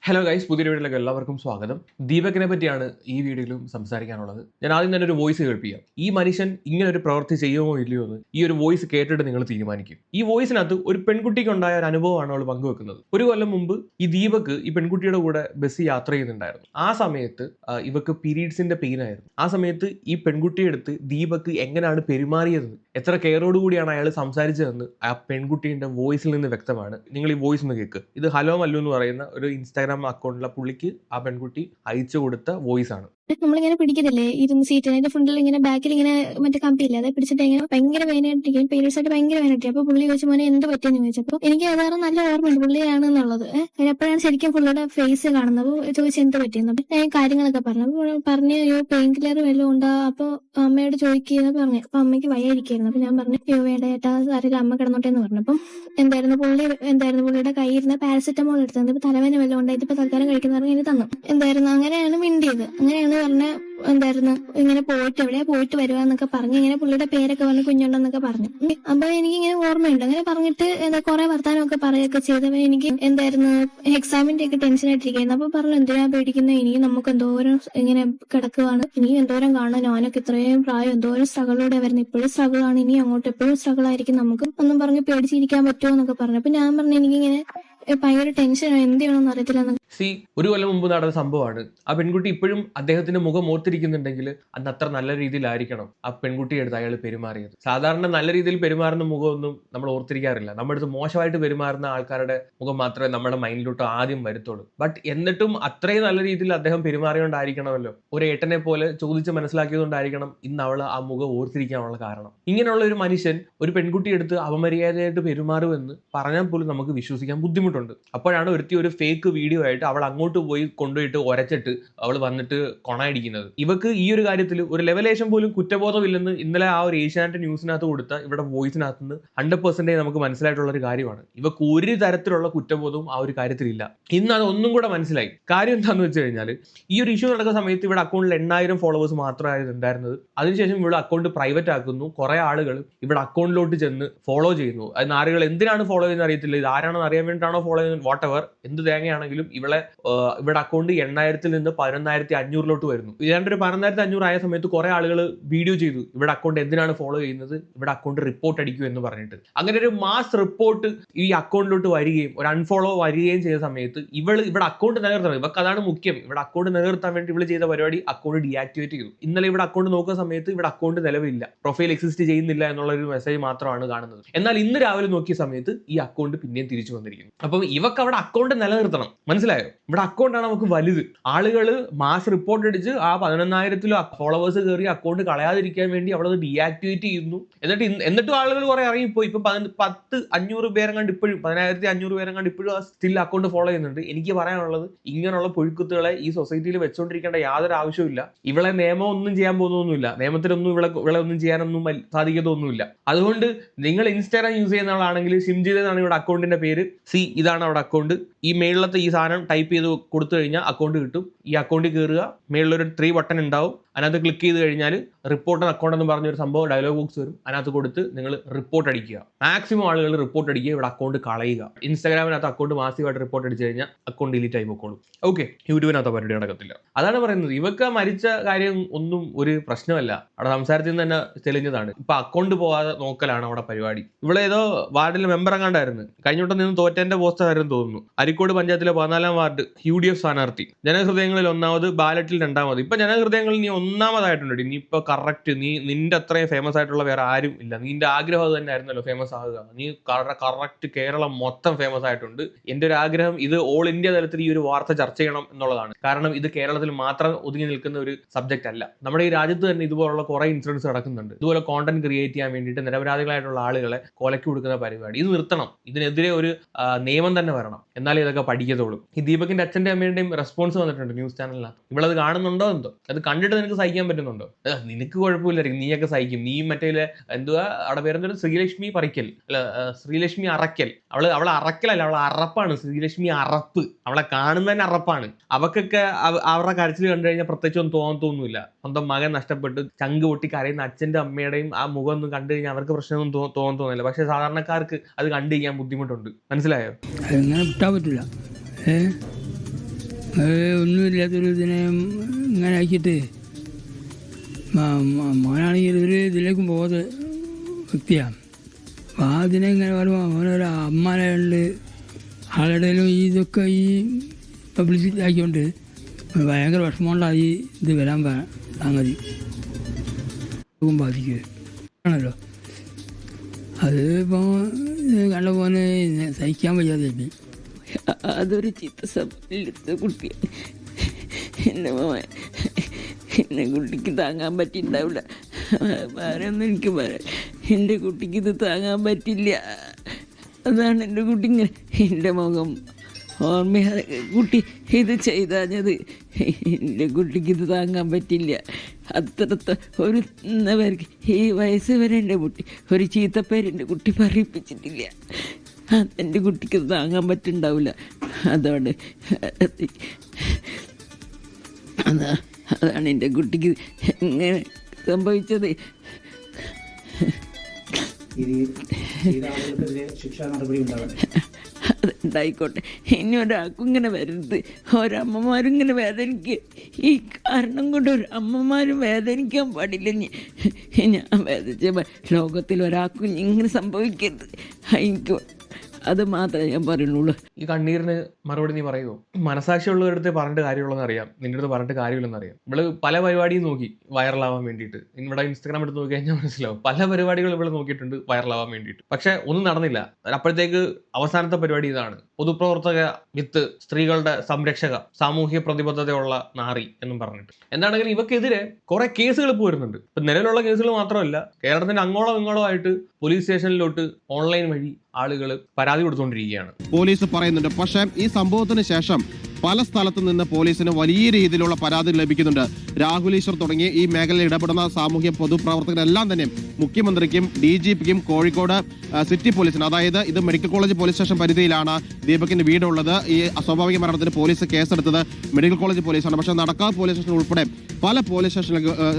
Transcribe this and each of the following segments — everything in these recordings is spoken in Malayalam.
ഹലോ ഗൈസ്, പുതിയ വീഡിയോയിലേക്ക് എല്ലാവർക്കും സ്വാഗതം. ദീപകിനെ പറ്റിയാണ് ഈ വീഡിയോയിലും സംസാരിക്കാനുള്ളത്. ഞാൻ ആദ്യം തന്നെ ഒരു വോയിസ് കേൾപ്പിക്കാം. ഈ മനുഷ്യൻ ഇങ്ങനെ ഒരു പ്രവൃത്തി ചെയ്യുമോ ഇല്ലയോ എന്ന് ഈ ഒരു വോയിസ് കേട്ടിട്ട് നിങ്ങൾ തീരുമാനിക്കും. ഈ വോയിസിനകത്ത് ഒരു പെൺകുട്ടിക്ക് ഉണ്ടായ ഒരു അനുഭവമാണ് അവൾ പങ്കുവെക്കുന്നത്. ഒരു കൊല്ലം മുമ്പ് ഈ ദീപക് ഈ പെൺകുട്ടിയുടെ കൂടെ ബസ് യാത്ര ചെയ്യുന്നുണ്ടായിരുന്നു. ആ സമയത്ത് ഇവക്ക് പീരീഡ്സിന്റെ പെയിൻ ആയിരുന്നു. ആ സമയത്ത് ഈ പെൺകുട്ടിയെ എടുത്ത് ദീപക് എങ്ങനെയാണ് പെരുമാറിയത്, എത്ര കെയറോട് കൂടിയാണ് അയാൾ സംസാരിച്ചതെന്ന് ആ പെൺകുട്ടിയുടെ വോയിസിൽ നിന്ന് വ്യക്തമാണ്. നിങ്ങൾ ഈ വോയിസ് ഒന്ന് കേൾക്ക്. ഇത് ഹലോ മല്ലു എന്ന് പറയുന്ന ഒരു ഇൻസ്റ്റാഗ്രാം അക്കൗണ്ടിലെ പുള്ളിക്ക് ആ പെൺകുട്ടി അയച്ചു കൊടുത്ത വോയിസ് ആണ്. നമ്മളിങ്ങനെ പിടിക്കത്തില്ലേ ഇരുന്ന് സീറ്റ് അതിന്റെ ഫ്രണ്ടിൽ ഇങ്ങനെ ബാക്കിൽ ഇങ്ങനെ മറ്റേ കമ്പിയില്ല അത് പിടിച്ചിട്ട് ഇങ്ങനെ ഭയങ്കര വേദനയായിട്ടിരിക്കും. പീരീഡ്സ് ആയിട്ട് ഭയങ്കര വേദനയായിട്ട് അപ്പൊ പുള്ളി ചോദിച്ചു മോനെ എന്ത് പറ്റിയെന്ന് ചോദിച്ചപ്പോൾ എനിക്ക് അതാറ് നല്ല ഓർമ്മയുണ്ട് പുള്ളിയാണെന്നുള്ളത്. അപ്പോഴാണ് ശരിക്കും പുള്ളിയുടെ ഫേസ് കാണുന്നത്. അപ്പോൾ ചോദിച്ചു എന്ത് പറ്റിയെന്ന്. അപ്പൊ ഞാൻ കാര്യങ്ങളൊക്കെ പറഞ്ഞു. അപ്പോൾ പറഞ്ഞു അയ്യോ പെയിൻ കില്ലർ വല്ലതും ഉണ്ടാ. അപ്പൊ അമ്മയോട് ചോദിക്കുക പറഞ്ഞു. അപ്പൊ അമ്മയ്ക്ക് വയ്യായിരിക്കായിരുന്നു. അപ്പൊ ഞാൻ പറഞ്ഞു അയ്യോ വേണ്ട ചേട്ടാ അറിയില്ല അമ്മ കിടന്നോട്ടെ എന്ന് പറഞ്ഞു. അപ്പം പുള്ളിയുടെ കയ്യിൽ ഇരുന്ന പാരസെറ്റമോൾ എടുത്തത്. ഇപ്പൊ തലവേദന വല്ലതും ഉണ്ടായിട്ട് ഇപ്പൊ തൽക്കാലം കഴിക്കുന്ന പറഞ്ഞ് എനിക്ക് തന്നു. അങ്ങനെയാണ് മിണ്ടിയത്. അങ്ങനെയാണ് പറഞ്ഞ ഇങ്ങനെ പോയിട്ട് എവിടെയാ പോയിട്ട് വരുവാന്നൊക്കെ പറഞ്ഞു. ഇങ്ങനെ പുള്ളിയുടെ പേരൊക്കെ പറഞ്ഞു കുഞ്ഞുണ്ടെന്നൊക്കെ പറഞ്ഞു. അപ്പൊ എനിക്ക് ഇങ്ങനെ ഓർമ്മയുണ്ട്. അങ്ങനെ പറഞ്ഞിട്ട് കുറെ വർത്താനമൊക്കെ പറയുകയൊക്കെ ചെയ്തപ്പോ എനിക്ക് എക്സാമിന്റെ ഒക്കെ ടെൻഷൻ ആയിട്ടിരിക്കുന്നു. അപ്പൊ പറഞ്ഞു എന്തിനാ പേടിക്കുന്നത്, ഇനി നമുക്ക് എന്തോരം ഇങ്ങനെ കിടക്കുവാണ്, ഇനി എന്തോരം കാണാൻ, ഞാനൊക്കെ ഇത്രയും പ്രായം എന്തോരം സ്ട്രഗിളോടെ വരുന്നത്, ഇപ്പോഴും സ്ട്രഗിൾ ആണ്, ഇനി അങ്ങോട്ട് എപ്പോഴും സ്ട്രഗിൾ ആയിരിക്കും, നമുക്ക് ഒന്നും പറഞ്ഞ് പേടിച്ചിരിക്കാൻ പറ്റുമോ എന്നൊക്കെ പറഞ്ഞു. അപ്പൊ ഞാൻ പറഞ്ഞു എനിക്കിങ്ങനെ ഭയങ്കര ടെൻഷനാണ്, എന്ത് ചെയ്യണമെന്ന് അറിയത്തില്ല. ഒരു കൊല്ലം മുമ്പ് നടന്ന സംഭവമാണ്. ആ പെൺകുട്ടി ഇപ്പോഴും അദ്ദേഹത്തിന്റെ മുഖം ഓർത്തിരിക്കുന്നുണ്ടെങ്കിൽ അന്ന് അത്ര നല്ല രീതിയിലായിരിക്കണം ആ പെൺകുട്ടിയെ എടുത്ത് അയാൾ പെരുമാറിയത്. സാധാരണ നല്ല രീതിയിൽ പെരുമാറുന്ന മുഖമൊന്നും നമ്മൾ ഓർത്തിരിക്കാറില്ല. നമ്മുടെ അടുത്ത് മോശമായിട്ട് പെരുമാറുന്ന ആൾക്കാരുടെ മുഖം മാത്രമേ നമ്മുടെ മൈൻഡിലോട്ട് ആദ്യം വരുത്തുള്ളൂ. ബട്ട് എന്നിട്ടും അത്രയും നല്ല രീതിയിൽ അദ്ദേഹം പെരുമാറിയോണ്ടായിരിക്കണമല്ലോ, ഒരു ഏട്ടനെ പോലെ ചോദിച്ച് മനസ്സിലാക്കിയതുകൊണ്ടായിരിക്കണം ഇന്ന് അവൾ ആ മുഖം ഓർത്തിരിക്കാനുള്ള കാരണം. ഇങ്ങനെയുള്ള ഒരു മനുഷ്യൻ ഒരു പെൺകുട്ടിയെ എടുത്ത് അപമര്യാദയായിട്ട് പെരുമാറുമെന്ന് പറഞ്ഞാൽ പോലും നമുക്ക് വിശ്വസിക്കാൻ ബുദ്ധിമുട്ടുണ്ട്. അപ്പോഴാണ് ഒരു ഫേക്ക് വീഡിയോ ആയിട്ട് അവൾ അങ്ങോട്ട് പോയി കൊണ്ടുപോയിട്ട് ഒരച്ചിട്ട് അവൾ വന്നിട്ട് കൊണയടിക്കുന്നത്. ഇവക്ക് ഈ ഒരു കാര്യത്തിൽ ഒരു ലെവലേഷൻ പോലും കുറ്റബോധമില്ലെന്ന് ഇന്നലെ ആ ഒരു ഏഷ്യാനെറ്റ് ന്യൂസിനകത്ത് കൊടുത്ത ഇവിടെ വോയിസിനകത്ത് നിന്ന് 100% നമുക്ക് മനസ്സിലായിട്ടുള്ള ഒരു കാര്യമാണ്. ഇവക്ക് ഒരു തരത്തിലുള്ള കുറ്റബോധവും ആ ഒരു കാര്യത്തിലില്ല. ഇന്ന് അത് ഒന്നും കൂടെ മനസ്സിലായി. കാര്യം എന്താണെന്ന് വെച്ച് കഴിഞ്ഞാൽ ഈ ഒരു ഇഷ്യൂ നടക്കുന്ന സമയത്ത് ഇവിടെ അക്കൗണ്ടിൽ 8,000 ഫോളോവേഴ്സ് മാത്രമായിരുന്നു ഉണ്ടായിരുന്നത്. അതിനുശേഷം ഇവിടെ അക്കൗണ്ട് പ്രൈവറ്റ് ആക്കുന്നു. കുറെ ആളുകൾ ഇവിടെ അക്കൗണ്ടിലോട്ട് ചെന്ന് ഫോളോ ചെയ്യുന്നു. അതിന് ആളുകൾ എന്തിനാണ് ഫോളോ ചെയ്യുന്നത് അറിയത്തില്ല. ഇത് ആരാണെന്ന് അറിയാൻ വേണ്ടിയിട്ടാണോ ഫോളോ ചെയ്യുന്നത്, വാട്ട് എവർ, എന്ത് തേങ്ങയാണെങ്കിലും ഇവിടെ അക്കൗണ്ട് 8,000-ൽ നിന്ന് 11,500 വരുന്നു. ഏതാണ്ട് ഒരു 11,500 ആയ സമയത്ത് കുറെ ആളുകൾ വീഡിയോ ചെയ്തു ഇവിടെ അക്കൗണ്ട് എന്തിനാണ് ഫോളോ ചെയ്യുന്നത്, ഇവിടെ അക്കൗണ്ട് റിപ്പോർട്ട് അടിക്കൂ എന്ന് പറഞ്ഞിട്ട്. അങ്ങനെ ഒരു മാസ് റിപ്പോർട്ട് ഈ അക്കൗണ്ടിലോട്ട് വരികയും ഒരു അൺഫോളോ വരികയും ചെയ്ത സമയത്ത് ഇവിടെ അക്കൗണ്ട് നിലനിർത്തണം. ഇവർക്ക് അതാണ് മുഖ്യം. ഇവിടെ അക്കൗണ്ട് നിലനിർത്താൻ വേണ്ടി ഇവള് ചെയ്ത പരിപാടി അക്കൗണ്ട് ഡീആക്ടിവേറ്റ് ചെയ്തു. ഇന്നലെ ഇവിടെ അക്കൗണ്ട് നോക്കുന്ന സമയത്ത് ഇവിടെ അക്കൗണ്ട് നിലവിലില്ല, പ്രൊഫൈൽ എക്സിസ്റ്റ് ചെയ്യുന്നില്ല എന്നുള്ള ഒരു മെസ്സേജ് മാത്രമാണ് കാണുന്നത്. എന്നാൽ ഇന്ന് രാവിലെ നോക്കിയ സമയത്ത് ഈ അക്കൗണ്ട് പിന്നെയും തിരിച്ചു വന്നിരിക്കുന്നു. അപ്പം ഇവക്ക് അവിടെ അക്കൗണ്ട് നിലനിർത്തണം, മനസ്സിലായോ? ഇവിടെ അക്കൗണ്ടാണ് നമുക്ക് വലുത്. ആളുകൾ മാസ് റിപ്പോർട്ട് അടിച്ച് ആ 11,000 ഫോളോവേഴ്സ് കയറി അക്കൗണ്ട് കളയാതിരിക്കാൻ വേണ്ടി അവളത് ഡീആക്ടിവേറ്റ് ചെയ്യുന്നു. എന്നിട്ടും ആളുകൾ കുറെ ഇറങ്ങിപ്പോയി. ഇപ്പൊ 10,500 പേരെങ്ങാണ്ട് ഇപ്പോഴും 10,500 പേരെങ്ങാണ്ട് ഇപ്പോഴും ആ സ്റ്റിൽ അക്കൗണ്ട് ഫോളോ ചെയ്യുന്നുണ്ട്. എനിക്ക് പറയാനുള്ളത് ഇങ്ങനെയുള്ള പുഴുക്കുത്തുകളെ ഈ സൊസൈറ്റിയിൽ വെച്ചുകൊണ്ടിരിക്കേണ്ട യാതൊരു ആവശ്യമില്ല. ഇവളെ നിയമം ഒന്നും ചെയ്യാൻ പോകുന്നൊന്നുമില്ല. നിയമത്തിലൊന്നും ഇവളെ ഒന്നും ചെയ്യാനൊന്നും സാധിക്കത്തൊന്നുമില്ല. അതുകൊണ്ട് നിങ്ങൾ ഇൻസ്റ്റാഗ്രാം യൂസ് ചെയ്യുന്ന ആളാണെങ്കിൽ ഷിംജിത് എന്നാണ് ഇവിടെ അക്കൗണ്ടിന്റെ പേര്. ഇതാണ് അവിടെ അക്കൗണ്ട്. ഈ മേളിലത്തെ ഈ സാധനം ടൈപ്പ് ചെയ്ത് കൊടുത്തു കഴിഞ്ഞാൽ അക്കൗണ്ട് കിട്ടും. ഈ അക്കൗണ്ടിൽ കയറുക, മേളിലൊരു 3 ബട്ടൺ ഉണ്ടാവും. അതിനകത്ത് ക്ലിക്ക് ചെയ്ത് കഴിഞ്ഞാൽ റിപ്പോർട്ട് അക്കൗണ്ട് എന്ന് പറഞ്ഞൊരു സംഭവം ഡയലോഗ് ബോക്സ് വരും. അതിനകത്ത് കൊടുത്ത് നിങ്ങൾ റിപ്പോർട്ട് അടിക്കുക. മാക്സിമം ആളുകൾ റിപ്പോർട്ട് അടിക്കുക, ഇവിടെ അക്കൗണ്ട് കളയുക. ഇൻസ്റ്റാഗ്രാമിനകത്ത് അക്കൗണ്ട് മാസീവായിട്ട് റിപ്പോർട്ട് അടിച്ചു കഴിഞ്ഞാൽ അക്കൗണ്ട് ഡിലീറ്റ് ആയി പോക്കോളും. ഓക്കെ, യൂട്യൂബിനകത്ത് പരിപാടി നടക്കത്തില്ല. അതാണ് പറയുന്നത്. ഇവക്ക് മരിച്ച കാര്യം ഒന്നും ഒരു പ്രശ്നമല്ല. അവിടെ സംസാരത്തിൽ നിന്ന് തന്നെ തെളിഞ്ഞതാണ്. ഇപ്പൊ അക്കൗണ്ട് പോകാതെ നോക്കലാണ് അവിടെ പരിപാടി. ഇവിടെ ഏതോ വാർഡിലെ മെമ്പർ എങ്ങാണ്ടായിരുന്നു, കഴിഞ്ഞോട്ടം നിന്ന് തോറ്റേന്റെ പോസ്റ്റർ ആയിരുന്നു തോന്നുന്നു. അരിക്കോട് പഞ്ചായത്തിലെ 14-ാം വാർഡ് UDF സ്ഥാനാർത്ഥി, ജനഹൃദയങ്ങളിൽ 1ാമത്, ബാലറ്റിൽ 2ാമത്. ഇപ്പൊ ജനഹൃദയങ്ങളിൽ നീ 1ാമതായിട്ടുണ്ട്. ഇനിയിപ്പോ കറക്റ്റ് നിന്റെ അത്രയും ഫേമസ് ആയിട്ടുള്ള വേറെ ആരും ഇല്ല. നിന്റെ ആഗ്രഹം അത് തന്നെ ആയിരുന്നല്ലോ, ഫേമസ് ആകുക. നീ കറക്റ്റ് കേരളം മൊത്തം ഫേമസ് ആയിട്ടുണ്ട്. എന്റെ ഒരു ആഗ്രഹം ഇത് ഓൾ ഇന്ത്യ തലത്തിൽ ഈ ഒരു വാർത്ത ചർച്ച ചെയ്യണം എന്നുള്ളതാണ്. കാരണം ഇത് കേരളത്തിൽ മാത്രം ഒതുങ്ങി നിൽക്കുന്ന ഒരു സബ്ജക്റ്റ് അല്ല. നമ്മുടെ ഈ രാജ്യത്ത് തന്നെ ഇതുപോലുള്ള കുറെ ഇൻസിഡൻസ് നടക്കുന്നുണ്ട്. ഇതുപോലെ കോണ്ടന്റ് ക്രിയേറ്റ് ചെയ്യാൻ വേണ്ടിയിട്ട് നിരപരാധികളായിട്ടുള്ള ആളുകളെ കൊലയ്ക്ക് കൊടുക്കുന്ന പരിപാടി ഇത് നിർത്തണം. ഇതിനെതിരെ ഒരു നിയമം തന്നെ വരണം. എന്നാലേ ഇതൊക്കെ പഠിക്കത്തുള്ളൂ. ഈ ദീപകിന്റെ അച്ഛന്റെ അമ്മയുടെയും റെസ്പോൺസ് വന്നിട്ടുണ്ട് ന്യൂസ് ചാനലിനകത്ത്. ഇവളത് കാണുന്നുണ്ടോ എന്തോ, അത് കണ്ടിട്ട് നിനക്ക് സഹിക്കാൻ പറ്റുന്നുണ്ടോ? നിനക്ക് കുഴപ്പമില്ലായിരിക്കും, നീയൊക്കെ സഹിക്കും. നീ മറ്റേ എന്തുവാ അവിടെ പേരെന്തൊരു ശ്രീലക്ഷ്മി പറിക്കൽ അല്ല, ശ്രീലക്ഷ്മി അറക്കൽ. അവൾ അറക്കലല്ല, അവൾ അറപ്പാണ്. ശ്രീലക്ഷ്മി അറപ്പ്. അവളെ കാണുന്നതന്നെ അറപ്പാണ്. അവക്കൊക്കെ അവരുടെ കരച്ചിൽ കണ്ടു കഴിഞ്ഞാൽ പ്രത്യേകിച്ച് ഒന്നും തോന്നത്തൊന്നുമില്ല. സ്വന്തം മകൻ നഷ്ടപ്പെട്ട് ചങ്ക് പൊട്ടി കരയുന്ന അച്ഛന്റെ അമ്മയുടെയും ആ മുഖം ഒന്നും കണ്ടു കഴിഞ്ഞാൽ അവർക്ക് പ്രശ്നമൊന്നും തോന്നുന്നില്ല. പക്ഷെ സാധാരണക്കാർക്ക് അത് കണ്ടു കഴിഞ്ഞാൻ ബുദ്ധിമുട്ടുണ്ട്. മനസ്സിലായോ? അങ്ങനെ വിട്ടാൻ പറ്റില്ല. ഒന്നുമില്ലാത്തൊരു ഇതിനെ ഇങ്ങനെ ആക്കിയിട്ട് മോനാണെങ്കിൽ ഒരു ഇതിലേക്കും പോകാത്ത വ്യക്തിയാണ്. അപ്പോൾ ആ ഇതിനെ ഇങ്ങനെ പറയുമ്പോൾ മോനൊരു അമ്മാനെ ഉണ്ട് ആളുടെയിലും ഇതൊക്കെ ഈ പബ്ലിസിറ്റി ആക്കിക്കൊണ്ട് ഭയങ്കര വിഷമമുണ്ടായി ഇത് വരാൻ സംഗതി ബാധിക്കുകയാണല്ലോ. അത് ഇപ്പോൾ കണ്ട പോലെ സഹിക്കാൻ വയ്യാതെ അതൊരു ചീത്ത സ്വഭാവത്തിലെടുത്ത കുട്ടിയാണ് എൻ്റെ മോൻ. എൻ്റെ കുട്ടിക്ക് താങ്ങാൻ പറ്റിയിട്ടുണ്ടാവില്ല. വേറെ ഒന്നും എനിക്ക് പറയാം. എൻ്റെ കുട്ടിക്ക് ഇത് താങ്ങാൻ പറ്റില്ല. അതാണ് എൻ്റെ കുട്ടി ഇങ്ങനെ എൻ്റെ മുഖം ഓർമ്മ കുട്ടി ഇത് ചെയ്താഞ്ഞത്. എൻ്റെ കുട്ടിക്ക് ഇത് താങ്ങാൻ പറ്റില്ല. അത്രത്തെ ഒരു പേർക്ക് ഈ വയസ്സ് വരെ എൻ്റെ കുട്ടി ഒരു ചീത്തപ്പേര് എൻ്റെ കുട്ടി പറയിപ്പിച്ചിട്ടില്ല. എൻ്റെ കുട്ടിക്ക് ഇത് താങ്ങാൻ പറ്റുന്നുണ്ടാവില്ല. അതാണ് അതാണ് എൻ്റെ കുട്ടിക്ക് ഇങ്ങനെ സംഭവിച്ചത്. അതുണ്ടായിക്കോട്ടെ. ഇനി ഒരാൾക്കും ഇങ്ങനെ വരരുത്. ഒരമ്മമാരും ഇങ്ങനെ വേദനിക്കുക. ഈ കാരണം കൊണ്ട് ഒരു അമ്മമാരും വേദനിക്കാൻ പാടില്ല. ഞാൻ വേദിച്ച ലോകത്തിൽ ഒരാൾക്കും ഇങ്ങനെ സംഭവിക്കരുത്. എനിക്ക് അത് മാത്രമേ ഞാൻ പറയുള്ളൂ. ഈ കണ്ണീരിന് മറുപടി നീ പറയുമോ? മനസാക്ഷിയുള്ളവരുടെ പറഞ്ഞിട്ട് കാര്യമുള്ളതെന്ന് അറിയാം, നിന്റെ അടുത്ത് പറഞ്ഞിട്ട് കാര്യമില്ലെന്ന് അറിയാം. ഇവള് പല പരിപാടിയും നോക്കി വൈറലാവാൻ വേണ്ടിയിട്ട്. ഇവിടെ ഇൻസ്റ്റാഗ്രാം എടുത്ത് നോക്കി കഴിഞ്ഞാൽ മനസ്സിലാവും. പല പരിപാടികൾ ഇവള് നോക്കിയിട്ടുണ്ട് വൈറലാവാൻ വേണ്ടിയിട്ട്. പക്ഷെ ഒന്നും നടന്നില്ല. അപ്പോഴത്തേക്ക് അവസാനത്തെ പരിപാടി ഇതാണ്: പൊതുപ്രവർത്തക വിത്ത് സ്ത്രീകളുടെ സംരക്ഷക, സാമൂഹ്യ പ്രതിബദ്ധതയുള്ള നാറി എന്നും പറഞ്ഞിട്ട്. എന്താണെങ്കിലും ഇവക്കെതിരെ കുറെ കേസുകൾ ഇപ്പോൾ വരുന്നുണ്ട്. ഇപ്പൊ നിലവിലുള്ള കേസുകൾ മാത്രമല്ല, കേരളത്തിന്റെ അങ്ങോളം ഇങ്ങോളം ആയിട്ട് പോലീസ് സ്റ്റേഷനിലോട്ട് ഓൺലൈൻ വഴി ആളുകൾ പരാതി കൊടുത്തുകൊണ്ടിരിക്കുകയാണ്. പോലീസ് പറയുന്നുണ്ട്. പക്ഷേ ഈ സംഭവത്തിന് ശേഷം പല സ്ഥലത്തു നിന്ന് പോലീസിന് വലിയ രീതിയിലുള്ള പരാതി ലഭിക്കുന്നുണ്ട്. രാഹുൽ ഈശ്വർ തുടങ്ങി ഈ മേഖലയിൽ ഇടപെടുന്ന സാമൂഹ്യ പൊതുപ്രവർത്തകരെല്ലാം തന്നെ മുഖ്യമന്ത്രിക്കും DGPക്കും കോഴിക്കോട് സിറ്റി പോലീസിന്, അതായത് ഇത് മെഡിക്കൽ കോളേജ് പോലീസ് സ്റ്റേഷൻ പരിധിയിലാണ് ദീപകിന്റെ വീടുള്ളത്. ഈ അസ്വാഭാവിക മരണത്തിന് പോലീസ് കേസെടുത്തത് മെഡിക്കൽ കോളേജ് പോലീസാണ്. പക്ഷേ നടക്കാവ് പോലീസ് സ്റ്റേഷൻ ഉൾപ്പെടെ പല പോലീസ്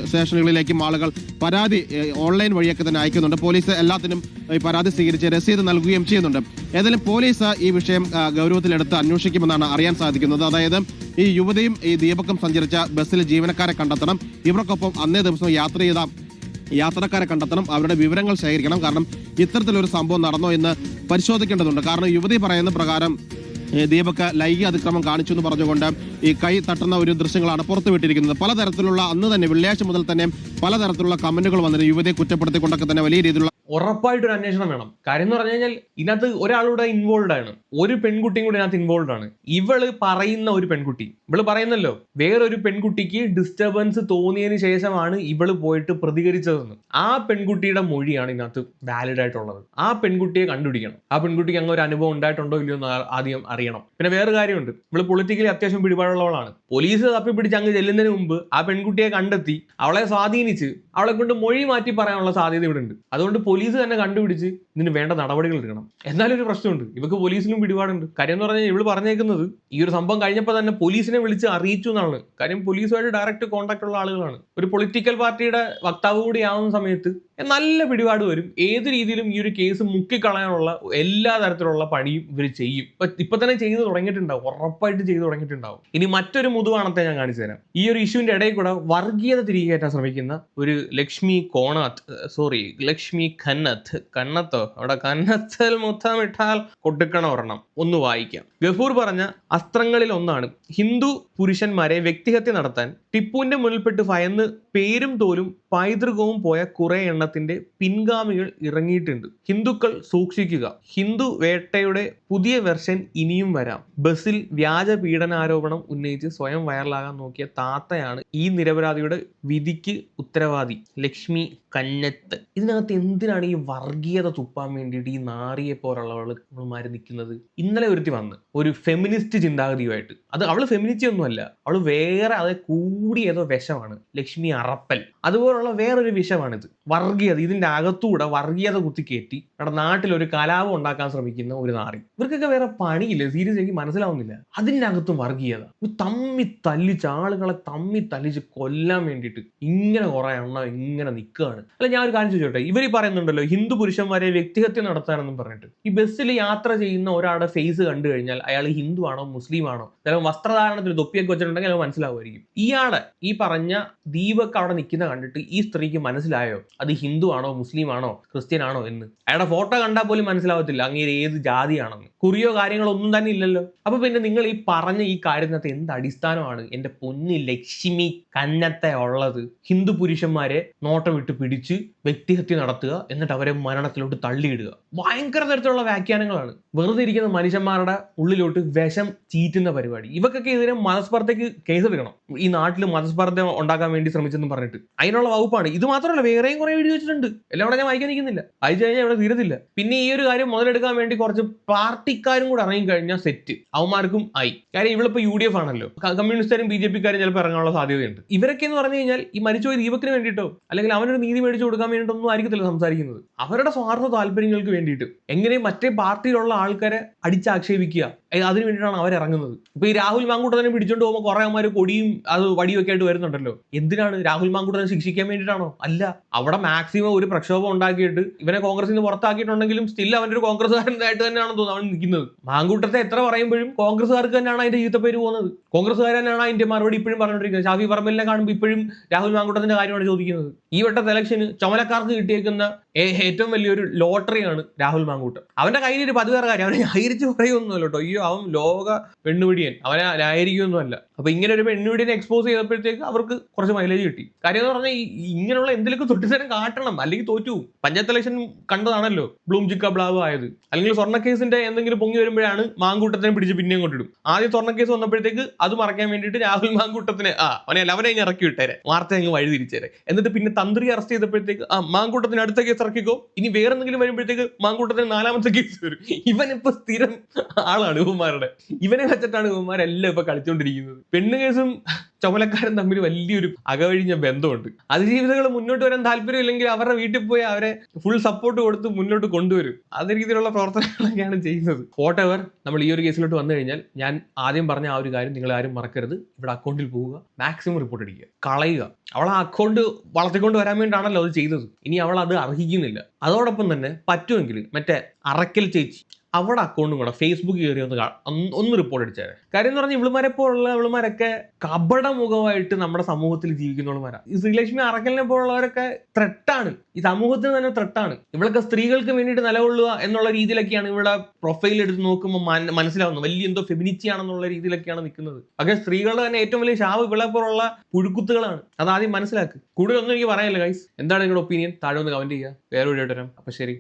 സ്റ്റേഷനുകളിലേക്കും ആളുകൾ പരാതി ഓൺലൈൻ വഴിയൊക്കെ തന്നെ അയക്കുന്നുണ്ട്. പോലീസ് എല്ലാത്തിനും ഈ പരാതി സ്വീകരിച്ച് രസീത് നൽകുകയും ചെയ്യുന്നുണ്ട്. ഏതായാലും പോലീസ് ഈ വിഷയം ഗൗരവത്തിലെടുത്ത് അന്വേഷിക്കുമെന്നാണ് അറിയാൻ സാധിക്കുന്നത്. അതായത് ഈ യുവതിയും ഈ ദീപക്കും സഞ്ചരിച്ച ബസ്സിൽ ജീവനക്കാരെ കണ്ടെത്തണം. ഇവർക്കൊപ്പം അന്നേ ദിവസം യാത്ര ചെയ്ത യാത്രക്കാരെ കണ്ടെത്തണം. അവരുടെ വിവരങ്ങൾ ശേഖരിക്കണം. കാരണം ഇത്തരത്തിലൊരു സംഭവം നടന്നോ എന്ന് പരിശോധിക്കേണ്ടതുണ്ട്. കാരണം യുവതി പറയുന്ന പ്രകാരം ദീപക് ലൈംഗിക അതിക്രമം കാണിച്ചു എന്ന് പറഞ്ഞുകൊണ്ട് ഈ കൈ തട്ടുന്ന ഒരു ദൃശ്യങ്ങളാണ് പുറത്തുവിട്ടിരിക്കുന്നത്. പലതരത്തിലുള്ള അന്ന് തന്നെ വെള്ളിയാഴ്ച മുതൽ തന്നെ പലതരത്തിലുള്ള കമന്റുകൾ വന്നിട്ട് യുവതിയെ കുറ്റപ്പെടുത്തിക്കൊണ്ടൊക്കെ തന്നെ വലിയ രീതിയിലുള്ള ഉറപ്പായിട്ടൊരു അന്വേഷണം വേണം. കാര്യം എന്ന് പറഞ്ഞു കഴിഞ്ഞാൽ ഇതിനകത്ത് ഒരാളുടെ ഇൻവോൾവ് ആണ്, ഒരു പെൺകുട്ടിയും കൂടി ഇതിനകത്ത് ഇൻവോൾവ് ആണ്. ഇവള് പറയുന്ന ഒരു പെൺകുട്ടി, ഇവള് പറയുന്നല്ലോ വേറൊരു പെൺകുട്ടിക്ക് ഡിസ്റ്റർബൻസ് തോന്നിയതിന് ശേഷമാണ് ഇവള് പോയിട്ട് പ്രതികരിച്ചതെന്ന്. ആ പെൺകുട്ടിയുടെ മൊഴിയാണ് ഇതിനകത്ത് വാലിഡ് ആയിട്ടുള്ളത്. ആ പെൺകുട്ടിയെ കണ്ടുപിടിക്കണം. ആ പെൺകുട്ടിക്ക് അങ്ങനെ ഒരു അനുഭവം ഉണ്ടായിട്ടുണ്ടോ ഇല്ലയോ എന്ന് ആദ്യം അറിയണം. പിന്നെ വേറെ കാര്യമുണ്ട്, ഇവള് പൊളിറ്റിക്കലി അത്യാവശ്യം പിടിപാടുള്ളവളാണ്. പോലീസ് തപ്പിപ്പിടിച്ച് അങ്ങ് ചെല്ലുന്നതിന് മുമ്പ് ആ പെൺകുട്ടിയെ കണ്ടെത്തി അവളെ സ്വാധീനിച്ച് അവളെ കൊണ്ട് മൊഴി മാറ്റി പറയാനുള്ള സാധ്യത ഇവിടെ ഉണ്ട്. അതുകൊണ്ട് പോലീസ് തന്നെ കണ്ടുപിടിച്ച് ഇതിന് വേണ്ട നടപടികൾ എടുക്കണം. എന്നാലും ഒരു പ്രശ്നമുണ്ട്, ഇവക്ക് പോലീസിലും പിടിപാടുണ്ട്. കാര്യം എന്ന് പറഞ്ഞാൽ ഇവള് പറഞ്ഞേക്കുന്നത് ഈ ഒരു സംഭവം കഴിഞ്ഞപ്പോൾ തന്നെ പോലീസിനെ വിളിച്ച് അറിയിച്ചു എന്നാണ്. കാര്യം പോലീസുമായിട്ട് ഡയറക്റ്റ് കോൺടാക്ട് ഉള്ള ആളുകളാണ്. ഒരു പൊളിറ്റിക്കൽ പാർട്ടിയുടെ വക്താവ് കൂടി ആവുന്ന സമയത്ത് നല്ല പിടിപാട് വരും. ഏത് രീതിയിലും ഈ ഒരു കേസ് മുക്കിക്കളയാനുള്ള എല്ലാ തരത്തിലുള്ള പണിയും ഇവർ ചെയ്യും. ഇപ്പൊ തന്നെ ചെയ്തു തുടങ്ങിയിട്ടുണ്ടാവും, ഉറപ്പായിട്ട് ചെയ്തു തുടങ്ങിയിട്ടുണ്ടാവും. ഇനി മറ്റൊരു മുതുവാണത്തെ ഞാൻ കാണിച്ചു തരാം. ഈ ഒരു ഇഷ്യൂവിന്റെ ഇടയിൽ കൂടെ വർഗീയത തിരികെ കയറ്റാൻ ശ്രമിക്കുന്ന ഒരു ലക്ഷ്മി കന്നത്തോ അവിടെ കന്നത്തൽ മുത്തമിട്ടാൽ കൊടുക്കണ ഒരെണ്ണം ഒന്ന് വായിക്കാം. ഗഫൂർ പറഞ്ഞ അസ്ത്രങ്ങളിൽ ഒന്നാണ് ഹിന്ദു പുരുഷന്മാരെ വ്യക്തിഹത്യ നടത്താൻ ടിപ്പുവിന്റെ മുന്നിൽപ്പെട്ട് ഭയന്ന് പേരും തോലും പൈതൃകവും പോയ കുറെ എണ്ണത്തിന്റെ പിൻഗാമികൾ ഇറങ്ങിയിട്ടുണ്ട്. ഹിന്ദുക്കൾ സൂക്ഷിക്കുക. ഹിന്ദു വേട്ടയുടെ പുതിയ വെർഷൻ ഇനിയും വരാം. ബസ്സിൽ വ്യാജ പീഡനാരോപണം ഉന്നയിച്ച് സ്വയം വൈറലാകാൻ നോക്കിയ താത്തയാണ് ഈ നിരപരാധിയുടെ വിധിക്ക് ഉത്തരവാദി. ലക്ഷ്മി കന്നത്ത്. ഇതിനകത്ത് എന്തിനാണ് ഈ വർഗീയത തുപ്പാൻ വേണ്ടിയിട്ട് ഈ നാറിയെ പോലുള്ളവൾമാര് നിൽക്കുന്നത്? ഇന്നലെ ഒരുത്തി വന്ന് ഒരു ഫെമിനിസ്റ്റ് ചിന്താഗതിയുമായിട്ട്, അത് അവള് ഫെമിനിസ്റ്റ് ഒന്നുമല്ല, അവള് വേറെ അത് കൂടി ഏതോ വിഷമാണ്, ലക്ഷ്മി അറപ്പൽ. അതുപോലുള്ള തരത്തിലുള്ള വേറൊരു വിഷമാണിത്. വർഗീയത, ഇതിന്റെ അകത്തൂടെ വർഗീയത കുത്തിക്കയറ്റി നമ്മുടെ നാട്ടിൽ ഒരു കലാപം ഉണ്ടാക്കാൻ ശ്രമിക്കുന്ന ഒരു നാറി. ഇവർക്കൊക്കെ വേറെ പണിയില്ല, സീരിയസ് എനിക്ക് മനസ്സിലാവുന്നില്ല. അതിന്റെ അകത്തും വർഗീയത, തമ്മി തല്ലിച്ച് ആളുകളെ തമ്മി തല്ലിച്ച് കൊല്ലാൻ വേണ്ടിയിട്ട് ഇങ്ങനെ കുറെ എണ്ണം ഇങ്ങനെ നിൽക്കുകയാണ്. അല്ല, ഞാൻ ഒരു കാര്യം ചോദിച്ചോട്ടെ, ഇവർ പറയുന്നുണ്ടല്ലോ ഹിന്ദു പുരുഷന്മാരെ വ്യക്തിഹത്യ നടത്താനെന്നും പറഞ്ഞിട്ട്. ഈ ബസ്സിൽ യാത്ര ചെയ്യുന്ന ഒരാളുടെ ഫേസ് കണ്ടു കഴിഞ്ഞാൽ അയാൾ ഹിന്ദു ആണോ മുസ്ലിം ആണോ, ചിലപ്പോൾ വസ്ത്രധാരണത്തിൽ തൊപ്പിയൊക്കെ വെച്ചിട്ടുണ്ടെങ്കിൽ അത് മനസ്സിലാവുമായിരിക്കും. ഇയാളെ ഈ പറഞ്ഞ ദീപക് അവിടെ നിൽക്കുന്ന കണ്ടിട്ട് ഈ സ്ത്രീക്ക് മനസ്സിലായോ അത് ഹിന്ദു ആണോ മുസ്ലിം ആണോ ക്രിസ്ത്യൻ ആണോ എന്ന്? അയാളുടെ ഫോട്ടോ കണ്ടാൽ പോലും മനസ്സിലാവത്തില്ല അങ്ങേര് ഏത് ജാതിയാണെന്ന്. കുറിയോ കാര്യങ്ങളോ ഒന്നും തന്നെ ഇല്ലല്ലോ. അപ്പൊ പിന്നെ നിങ്ങൾ ഈ പറഞ്ഞ ഈ കാര്യത്തിനകത്ത് എന്ത് അടിസ്ഥാനമാണ് എന്റെ പൊന്നി ലക്ഷ്മി കന്നത്തെ ഉള്ളത്? ഹിന്ദു പുരുഷന്മാരെ നോട്ടം വിട്ട് പിടിച്ച് വ്യക്തിഹത്യ നടത്തുക, എന്നിട്ട് അവരെ മരണത്തിലോട്ട് തള്ളിയിടുക. ഭയങ്കര തരത്തിലുള്ള വ്യാഖ്യാനങ്ങളാണ്. വെറുതെ ഇരിക്കുന്ന മനുഷ്യന്മാരുടെ ഉള്ളിലോട്ട് വിഷം ചീറ്റുന്ന പരിപാടി. ഇവക്കൊക്കെ ഇതിനെ മതസ്പർദ്ധയ്ക്ക് കേസെടുക്കണം. ഈ നാട്ടിൽ മതസ്പർദ്ധ ഉണ്ടാക്കാൻ വേണ്ടി ശ്രമിച്ചെന്നും പറഞ്ഞിട്ട് അതിനുള്ള വകുപ്പാണ്. ഇത് മാത്രമല്ല, വേറെയും കുറെ വീഡിയോ വെച്ചിട്ടുണ്ട്. എല്ലാം കൂടെ ഞാൻ വായിക്കാൻ നിൽക്കുന്നില്ല, വായിച്ചു കഴിഞ്ഞാൽ ഇവിടെ തീരത്തില്ല. പിന്നെ ഈ ഒരു കാര്യം മുതലെടുക്കാൻ വേണ്ടി കുറച്ച് പാർട്ടിക്കാരും കൂടെ ഇറങ്ങി കഴിഞ്ഞാൽ സെറ്റ് അവന്മാർക്കും ആയി. കാര്യം ഇവളിപ്പോ UDF ആണല്ലോ, കമ്മ്യൂണിസ്റ്റുകാരും BJP-ക്കാരും ചിലപ്പോൾ ഇറങ്ങാനുള്ള സാധ്യതയുണ്ട്. ഇവരൊക്കെ എന്ന് പറഞ്ഞു കഴിഞ്ഞാൽ ഈ മരിച്ചുപോയ ദീപക്കിന് വേണ്ടിയിട്ടോ അല്ലെങ്കിൽ അവനൊരു നീതി മേടിച്ചു കൊടുക്കാൻ വേണ്ടിയിട്ടൊന്നും ആയിരിക്കത്തില്ല സംസാരിക്കുന്നത്. അവരുടെ സ്വാർത്ഥ താല്പര്യങ്ങൾക്ക് വേണ്ടിയിട്ട് എങ്ങനെ മറ്റേ പാർട്ടിയിലുള്ള ആൾക്കാരെ അടിച്ചാക്ഷേപിക്കുക, അതിന് വേണ്ടിയിട്ടാണ് അവരിറങ്ങുന്നത്. ഇപ്പൊ ഈ രാഹുൽ മാങ്കൂട്ടത്തിനെ പിടിച്ചോണ്ട് പോകുമ്പോൾ കുറെ അവന്മാർ കൊടിയും അത് വടിയും ഒക്കെ ആയിട്ട് വരുന്നുണ്ടല്ലോ. എന്തിനാണ്? രാഹുൽ മാങ്കൂട്ടത്തിനെ ശിക്ഷിക്കാൻ വേണ്ടിയിട്ടാണോ? അല്ല, അവിടെ മാക്സിമം ഒരു പ്രക്ഷോഭം ഉണ്ടാക്കിയിട്ട് ഇവനെ കോൺഗ്രസിൽ നിന്ന് പുറത്താക്കിയിട്ടുണ്ടെങ്കിലും സ്റ്റിൽ അവൻ്റെ ഒരു കോൺഗ്രസ്സുകാരനായിട്ട് തന്നെയാണെന്ന് തോന്നുന്നു അവൻ നിൽക്കുന്നത്. മാങ്കൂട്ടത്തെ എത്ര പറയുമ്പോഴും കോൺഗ്രസ്സുകാർക്ക് തന്നെയാണ് അതിന്റെ ചീത്തപ്പേര് പോകുന്നത്. കോൺഗ്രസ്സുകാർ തന്നെയാണ് അതിന്റെ മറുപടി ഇപ്പോഴും പറഞ്ഞുകൊണ്ടിരിക്കുന്നത്. ഷാഫി പറമ്പിലിനെ കാണുമ്പോൾ ഇപ്പോഴും രാഹുൽ മാങ്കൂട്ടത്തിന്റെ കാര്യമാണ് ചോദിക്കുന്നത്. ഈ വട്ടത്തെ ഇലക്ഷന് ചുമലക്കാർക്ക് കിട്ടിയേക്കുന്ന ഏറ്റവും വലിയൊരു ലോട്ടറിയാണ് രാഹുൽ മാങ്കൂട്ടം. അവന്റെ കയ്യിൽ ഒരു പതിവേറെ കാര്യം, അവനെ ന്യായീകരിച്ച് പറയുമൊന്നുമല്ലോ കേട്ടോ. അയ്യോ അവൻ ലോക പെണ്ണുപിടിയൻ, അവനെ ന്യായീകരിക്കുകയൊന്നുമല്ല. അപ്പൊ ഇങ്ങനെ ഒരു പെണ്ണുപിടിയനെ എക്സ്പോസ് ചെയ്തപ്പോഴത്തേക്ക് അവർക്ക് കുറച്ച് മൈലേജ് കിട്ടി. കാര്യം എന്ന് പറഞ്ഞാൽ ഇങ്ങനെയുള്ള എന്തെങ്കിലും തൊട്ടിത്തരം കാട്ടണം, അല്ലെങ്കിൽ തോറ്റു. പഞ്ചായത്ത് ഇലക്ഷൻ കണ്ടതാണല്ലോ ബ്ലൂം ജിക്ക ബ്ലാവ് ആയത്. അല്ലെങ്കിൽ സ്വർണ്ണ കേസിന്റെ എന്തെങ്കിലും പൊങ്ങി വരുമ്പോഴാണ് മാങ്കൂട്ടത്തിനെ പിടിച്ച് പിന്നെയും കൊണ്ടിടും. ആദ്യം സ്വർണ്ണ കേസ് വന്നപ്പോഴത്തേക്ക് അത് മറക്കാൻ വേണ്ടിയിട്ട് രാഹുൽ മാങ്കൂട്ടത്തിനെ അവനെ ഇറക്കി വിട്ടേരെ, വാർത്ത അങ്ങ് വഴി തിരിച്ചേരെ. എന്നിട്ട് പിന്നെ തന്ത്രി അറസ്റ്റ് ചെയ്തപ്പോഴത്തേക്ക് മാങ്കൂട്ടത്തിന് അടുത്ത കേസ് ഇറക്കിക്കോ, ഇനി വേറെ എന്തെങ്കിലും വരുമ്പോഴത്തേക്ക് മാങ്കൂട്ടത്തിന് 4ാമത്തെ കേസ് വരും. ഇവനിപ്പോ സ്ഥിരം ആളാണ് ഇവന്മാരുടെ. ഇവനെ വെച്ചിട്ടാണ് ഇവന്മാരെല്ലാം ഇപ്പൊ കളിച്ചുകൊണ്ടിരിക്കുന്നത്. പെണ്ണ് കേസും ചുമലക്കാരും തമ്മിൽ വലിയൊരു അകവഴിഞ്ഞ ബന്ധമുണ്ട്. അതിജീവിതകൾ മുന്നോട്ട് വരാൻ താല്പര്യമില്ലെങ്കിൽ അവരുടെ വീട്ടിൽ പോയി അവരെ ഫുൾ സപ്പോർട്ട് കൊടുത്ത് മുന്നോട്ട് കൊണ്ടുവരും. അതേ രീതിയിലുള്ള പ്രവർത്തനങ്ങളൊക്കെയാണ് ചെയ്യുന്നത്. വോട്ടെവർ, നമ്മൾ ഈ ഒരു കേസിലോട്ട് വന്നു കഴിഞ്ഞാൽ ഞാൻ ആദ്യം പറഞ്ഞ ആ ഒരു കാര്യം നിങ്ങൾ ആരും മറക്കരുത്. ഇവിടെ അക്കൗണ്ടിൽ പോവുക, മാക്സിമം റിപ്പോർട്ട് അടിക്കുക, കളയുക. അവൾ ആ അക്കൗണ്ട് വളർത്തിക്കൊണ്ട് വരാൻ വേണ്ടിയാണല്ലോ അത് ചെയ്തത്. ഇനി അവൾ അത് അർഹിക്കുന്നില്ല. അതോടൊപ്പം തന്നെ പറ്റുമെങ്കിൽ മറ്റേ അറക്കൽ ചേച്ചി അവിടെ അക്കൗണ്ടും കൂടെ ഫേസ്ബുക്ക് കയറി ഒന്ന് റിപ്പോർട്ട് അടിച്ചാൽ. കാര്യം എന്ന് പറഞ്ഞാൽ ഇവളുമാരൊക്കെ കപടമുഖമായിട്ട് നമ്മുടെ സമൂഹത്തിൽ ജീവിക്കുന്നവന്മാരാണ്. ഈ ശ്രീലക്ഷ്മി അറക്കലിനെ പോലുള്ളവരൊക്കെ ത്രെട്ടാണ്, ഈ സമൂഹത്തിന് തന്നെ ത്രെട്ടാണ്. ഇവളൊക്കെ സ്ത്രീകൾക്ക് വേണ്ടിയിട്ട് നിലകൊള്ളുക എന്നുള്ള രീതിയിലൊക്കെയാണ് ഇവിടെ പ്രൊഫൈൽ എടുത്ത് നോക്കുമ്പോൾ മനസ്സിലാവുന്നത്. വലിയ എന്തോ ഫെമിനിറ്റി ആണെന്നുള്ള രീതിയിലൊക്കെയാണ് നിൽക്കുന്നത്. പക്ഷേ സ്ത്രീകളുടെ തന്നെ ഏറ്റവും വലിയ ശാപം ഇവളെ പോലുള്ള പുഴുക്കുത്തുകളാണ്. അതാദ്യം മനസ്സിലാക്കുക. കൂടുതലൊന്നും എനിക്ക് പറയാനില്ല ഗൈസ്. എന്താണ് നിങ്ങളുടെ ഒപ്പീനിയൻ? താഴെ ഒന്ന് കമന്റ് ചെയ്യുക. വേറെ വീഡിയോ ഇട്ട് വരാം. അപ്പൊ ശരി.